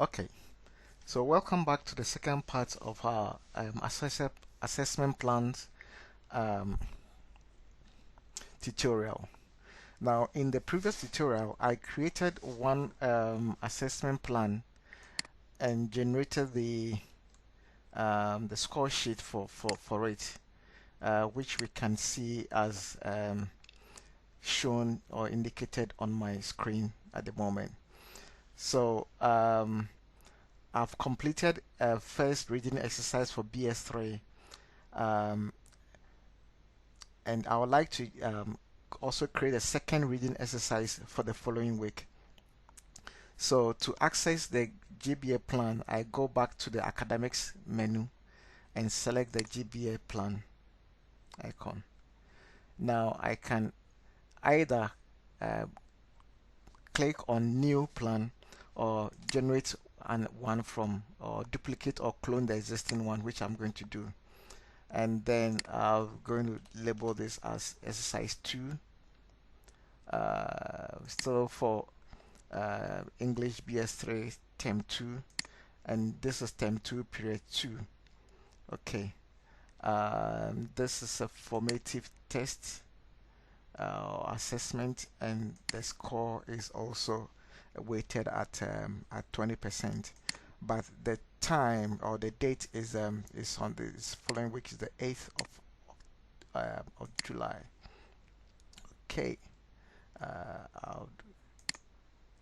Okay, so welcome back to the second part of our assessment plans um, tutorial. Now, in the previous tutorial, I created one assessment plan and generated the score sheet for it, which we can see as shown or indicated on my screen at the moment. So I've completed a first reading exercise for BS3, um, and I would like to also create a second reading exercise for the following week. So to access the GBA plan, I go back to the academics menu and select the GBA plan icon. Now I can either uh, click on new plan or generate one from or duplicate or clone the existing one, which I'm going to do. And then I'm going to label this as exercise 2, still for English BS3 term 2, and this is term 2 period 2. Okay, this is a formative test assessment, and the score is also weighted at 20%, but the time or the date is on this following week, is the 8th of July. Okay, I'll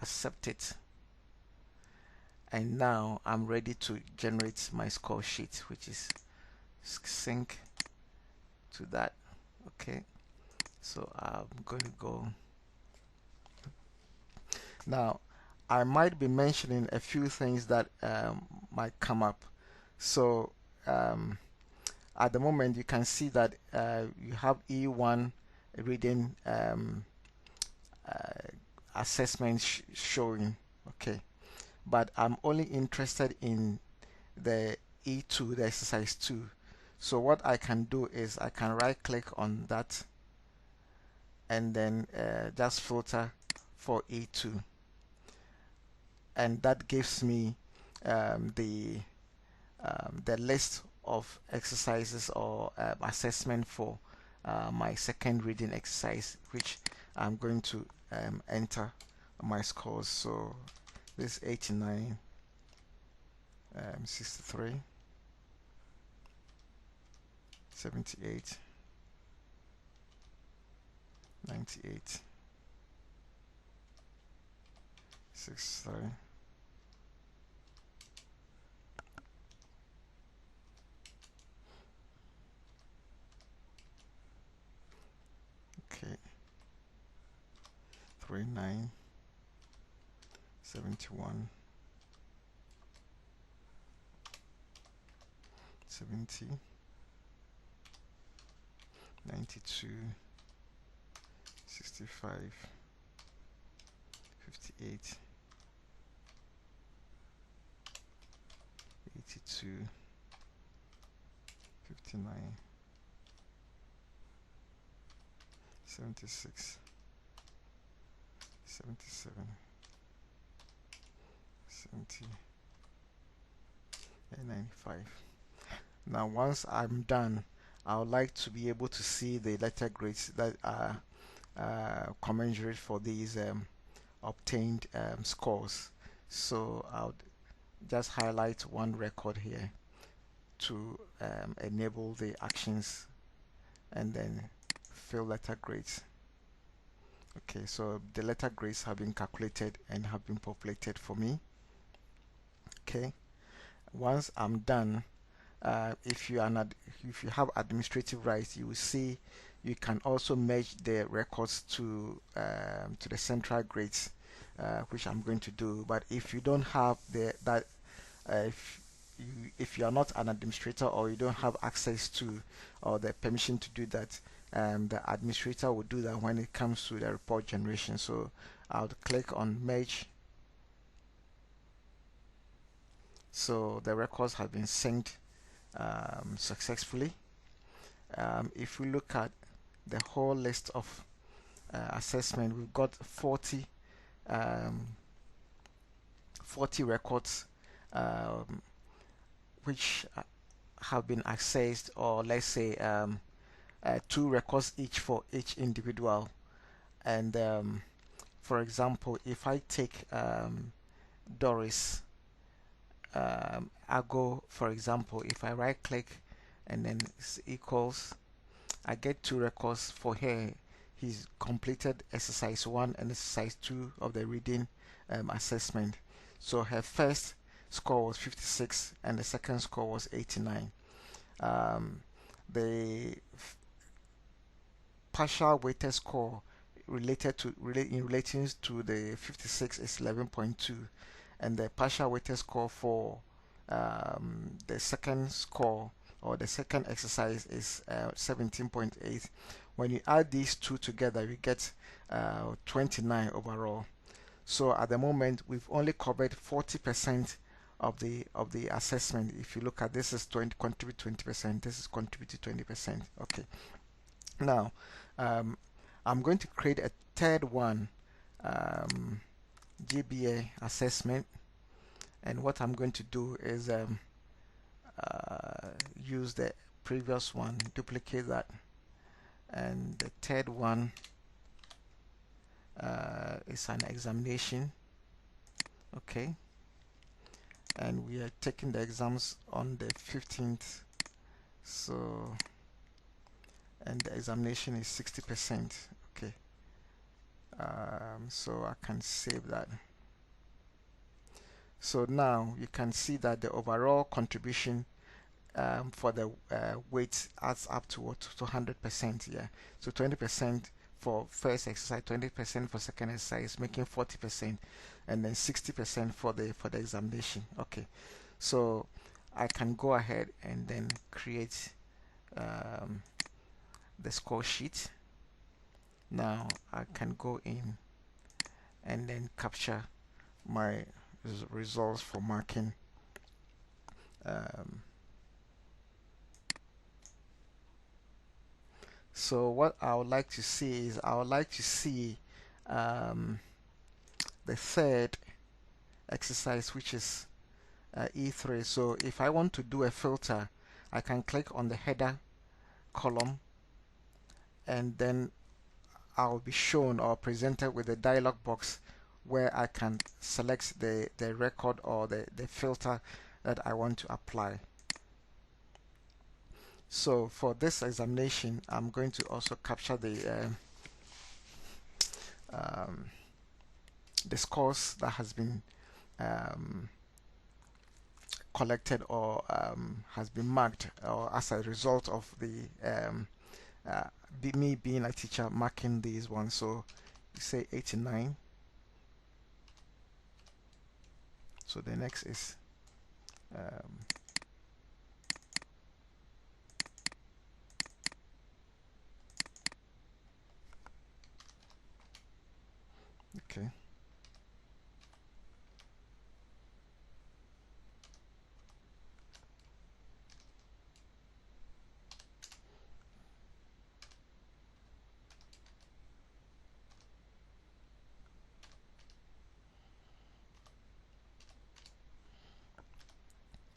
accept it, and now I'm ready to generate my score sheet, which is sync to that. Okay, so I'm going to go now. I might be mentioning a few things that might come up. So um, at the moment you can see that you have E1 reading uh, assessment showing. Okay, but I'm only interested in the E2, the exercise 2. So what I can do is I can right click on that and then just filter for E2, and that gives me the list of exercises or assessment for my second reading exercise, which I'm going to enter my scores. So this 89, 63, 78, 98, 63. Okay, 39, 71, 70, 92, 65, 58, 82, 59, 76, 77, 70, and 95. Now, once I'm done, I would like to be able to see the letter grades that are commensurate for these obtained scores. So I'll just highlight one record here to enable the actions and then fill letter grades. Okay, so the letter grades have been calculated and have been populated for me. Okay, once I'm done, if you have administrative rights, you will see you can also merge the records to the central grades, which I'm going to do. But if you don't have that, if you are not an administrator or you don't have access to or the permission to do that, the administrator will do that when it comes to the report generation. So I'll click on merge. So the records have been synced successfully. If we look at the whole list of assessment, we've got 40 40 records which have been accessed, or let's say 2 records each for each individual. And for example, if I take Doris Ago, for example, if I right click and then equals, I get 2 records for her. He's completed exercise 1 and exercise 2 of the reading assessment. So her first score was 56 and the second score was 89. The partial weighted score in relating to the 56 is 11.2, and the partial weighted score for the second score or the second exercise is 17.8. When you add these two together, you get 29 overall. So at the moment, we've only covered 40% of the assessment. If you look at this, is contribute 20%. This is contributed 20%. Okay. Now, I'm going to create a third one, GBA assessment, and what I'm going to do is use the previous one, duplicate that, and the third one is an examination. Okay, and we are taking the exams on the 15th, so, and the examination is 60%. Okay, so I can save that. So now you can see that the overall contribution for the weight adds up to what, to 100%. Yeah, so 20% for first exercise, 20% for second exercise, making 40%, and then 60% for the examination. Okay, so I can go ahead and then create the score sheet. Now I can go in and then capture my results for marking. So what I would like to see is, I would like to see the third exercise, which is E3. So if I want to do a filter, I can click on the header column, and then I'll be shown or presented with a dialog box where I can select the record or the filter that I want to apply. So for this examination, I'm going to also capture the scores that has been collected or has been marked, or as a result of the me being a teacher marking these ones. So you say 89. So the next is okay.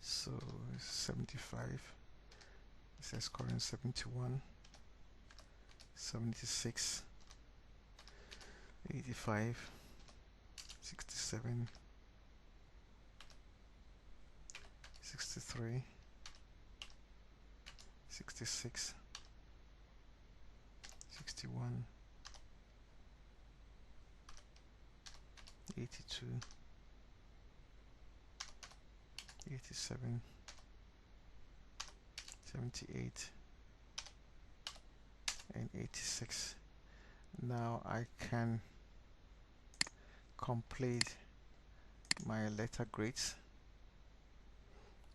So 75. It says scoring 71, 76, 85, 67, 63, 66, 61, 82, 87, 78, and 86. Now I can complete my letter grades.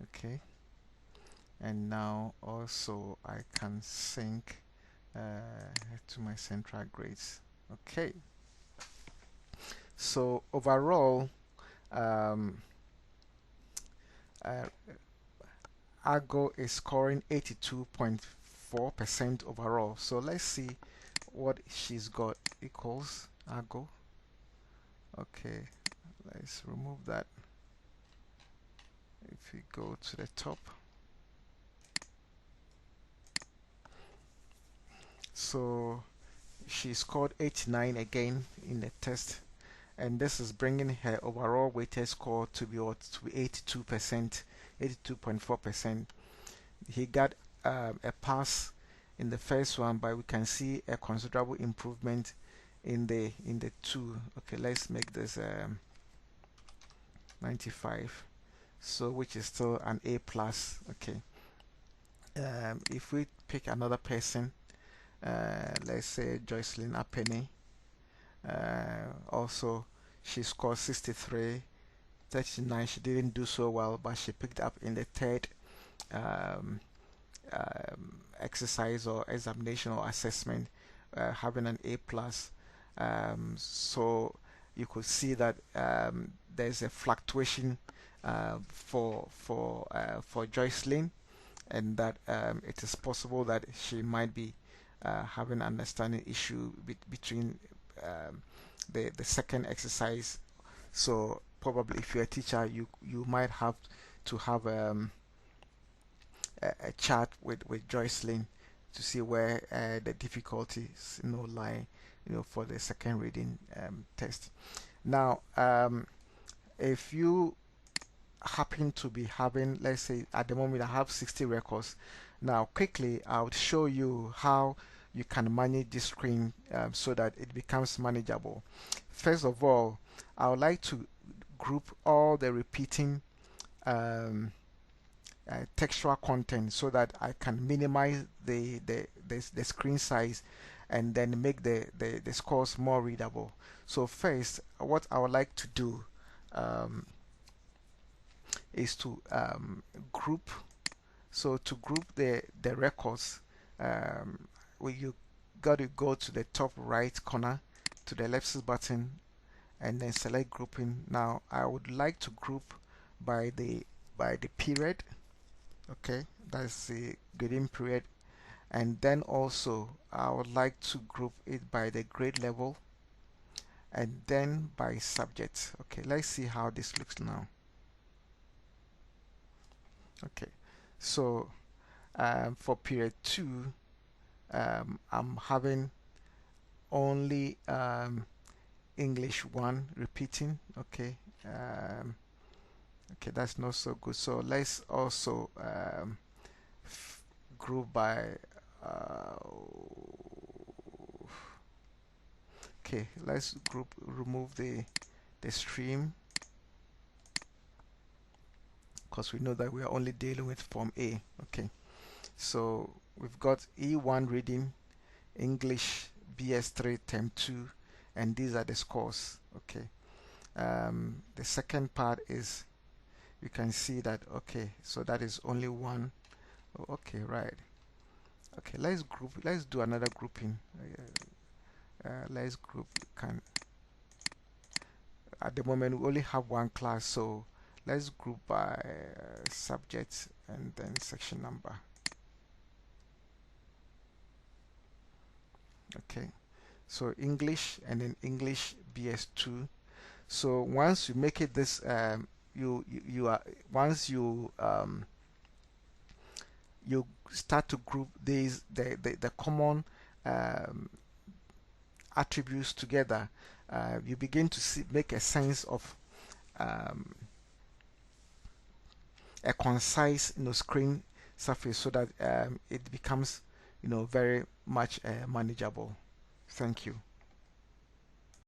Okay, and now also I can sync to my central grades. Okay, so overall Argo is scoring 82.4% overall. So let's see what she's got. Equals Argo. Okay, let's remove that. If we go to the top, so she scored 89 again in the test, and this is bringing her overall weighted score to be what, to be 82%, 82.4%. He got a pass in the first one, but we can see a considerable improvement in the two. Okay, let's make this 95, so which is still an A plus. Okay, if we pick another person, let's say Joycelyn Apeni, also she scored 63, 39. She didn't do so well, but she picked up in the third um, exercise or examination or assessment, having an A plus. So you could see that there's a fluctuation for Joycelyn, and that it is possible that she might be having an understanding issue between the second exercise. So probably if you're a teacher, you might have to have a chat with Joycelyn to see where the difficulties lie, for the second reading test. Now, if you happen to be having, let's say at the moment I have 60 records. Now quickly I would show you how you can manage this screen so that it becomes manageable. First of all, I would like to group all the repeating textual content so that I can minimize the screen size and then make the scores more readable. So first, what I would like to do um, is to group. So to group the records, you got to go to the top right corner to the left button and then select grouping. Now I would like to group by the period. Okay, that's the grading period, and then also I would like to group it by the grade level and then by subject. Okay, let's see how this looks now. Okay, so for period 2, I'm having only English 1 repeating. Okay, okay, that's not so good. So let's also group by uh, okay, let's remove the stream, because we know that we are only dealing with form A. Okay, so we've got E1 reading, English BS3 term 2, and these are the scores. Okay, the second part is, you can see that, okay, so that is only one. Oh, okay, right. Okay, let's do another grouping. Let's group, can at the moment we only have one class, so let's group by subject and then section number. Okay, so English and then English BS2. So once you make it this, you are once you start to group these the common um, attributes together, you begin to make a sense of a concise screen surface, so that it becomes very much manageable. Thank you.